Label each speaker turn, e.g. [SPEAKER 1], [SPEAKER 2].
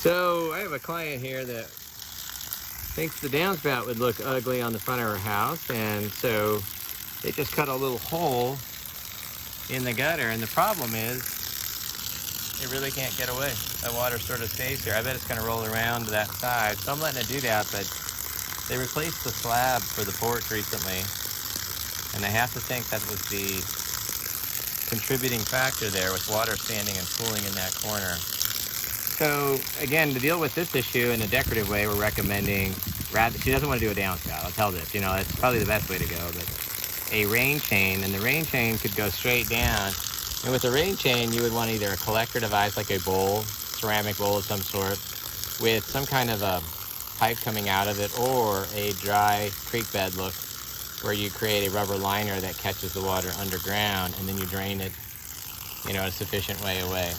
[SPEAKER 1] So I have a client here that thinks the downspout would look ugly on the front of her house, and so they just cut a little hole in the gutter, and the problem is it really can't get away. That water sort of stays here. I bet it's going to roll around to that side, so I'm letting it do that. But they replaced the slab for the porch recently, and I have to think that was the contributing factor there, with water standing and pooling in that corner. So again, to deal with this issue in a decorative way, we're recommending, rather, she doesn't want to do a downspout. I'll tell this, it's probably the best way to go, but a rain chain, and the rain chain could go straight down. And with a rain chain, you would want either a collector device like a bowl, ceramic bowl of some sort, with some kind of a pipe coming out of it, or a dry creek bed look, where you create a rubber liner that catches the water underground, and then you drain it, a sufficient way away.